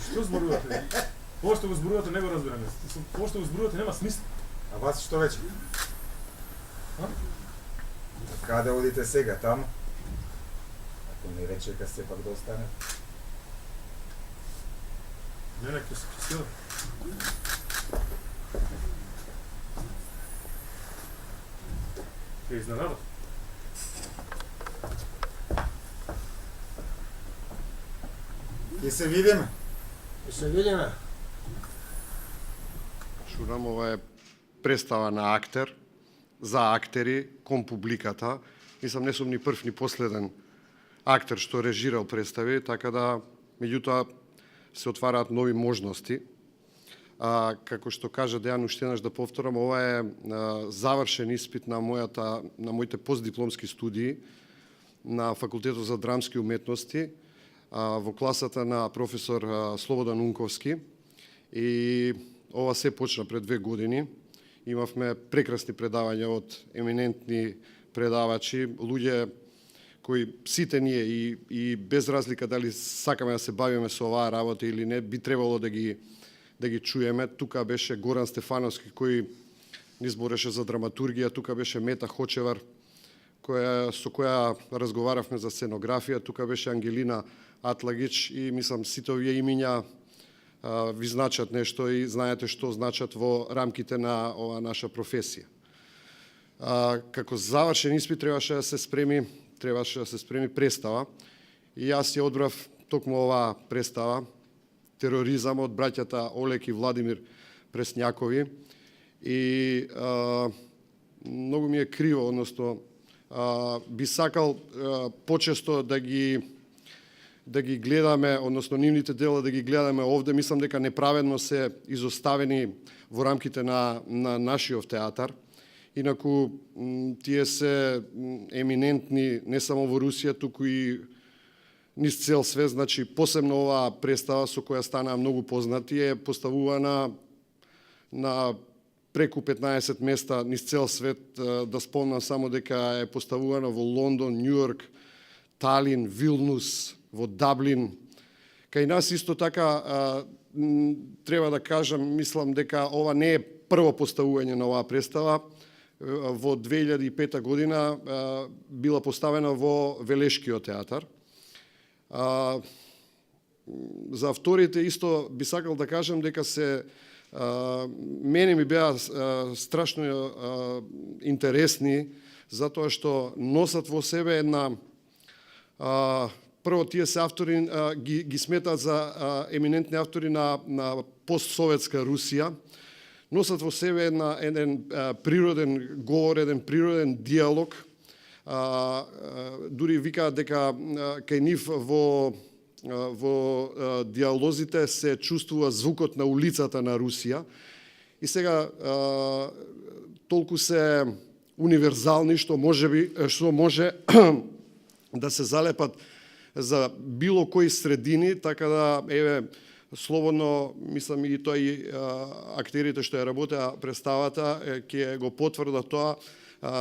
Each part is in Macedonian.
Што зборувате? Ова што го зборувате не го разбираме. Ова што го зборувате нема смисла. А вас што вече? А? Каде одите сега, таму? Ако не рече ка се пак да остане. Не, ќе се присила. Ќе изненада. Ќе се видиме. Ќе се видиме. Шурам, ова е представа на актер, за актери, кон публиката. Мислам, не сум ни прв ни последен актер што режирал представи, така да, меѓутоа, се отвараат нови можности. Како што кажа Дејан, уште еднаш да повторам, ова е завршен испит на моите постдипломски студии на Факултетот за драмски уметности во класата на професор Слободан Унковски. И ова се почна пред 2 години. Имавме прекрасни предавања од еминентни предавачи, луѓе кои сите ние и без разлика дали сакаме да се бавиме со оваа работа или не, би требало да ги чуеме. Тука беше Горан Стефановски кој ни збореше за драматургија, тука беше Мета Хочевар со која разговаравме за сценографија, тука беше Ангелина Атлагич и мислам сите овие имиња ви значат нешто и знаете што значат во рамките на оваа наша професија. Како завршен испит требаше да се спреми представа и јас ја одбрав токму оваа представа Тероризам од браќата Олег и Владимир Пресњакови и многу ми е криво, односно би сакал почесто да ги гледаме, односно нивните дела да ги гледаме овде. Мислам дека неправедно се изоставени во рамките на нашиот театар. Инаку тие се еминентни не само во Русија, туку и низ цел свет. Значи, посебно оваа представа со која стана многу познати е поставувана на преку 15 места низ цел свет. Да спомнам само дека е поставувана во Лондон, Њујорк, Талин, Вилнус, во Даблин. Кај нас исто така треба да кажам, мислам дека ова не е прво поставување на оваа представа. Во 2005 година била поставена во Велешкиот театар. За авторите исто би сакал да кажам дека мене ми беа страшно интересни затоа што носат во себе една прво тие се автори ги сметаат за еминентни автори на постсоветска Русија. Носат во себе еден природен говор, еден природен диалог. Дури викаат дека кај нив во диалозите се чувствува звукот на улицата на Русија. И сега толку се универзални што може да се залепат за било кои средини, така да слободно, мислам и тоа и актерите што ја работеа представата ќе го потврдат тоа,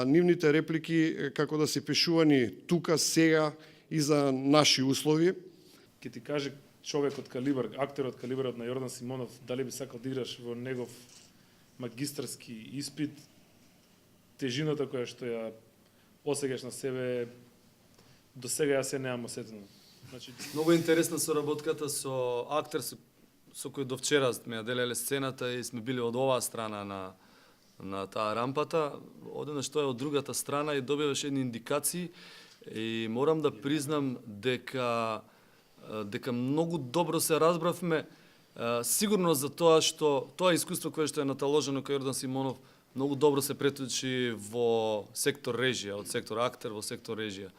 нивните реплики како да се пишувани тука, сега и за наши услови. Ке ти каже човек од калибар, актер од калибарот на Јордан Симонов, дали би сакал да играш во негов магистарски испит, тежината која што ја осеќаш на себе, до сега ја се немам осетено. Значи, многу интересна соработката со актер со кој до вчера ме ја делеле сцената и сме били од оваа страна на таа рампата. Одеднаш тоа е од другата страна и добиваш едни индикации и морам да признам дека многу добро се разбравме, сигурно за тоа што тоа искуство кое што е наталожено кај Јордан Симонов многу добро се преточи во сектор режија, од сектор актер во сектор режија.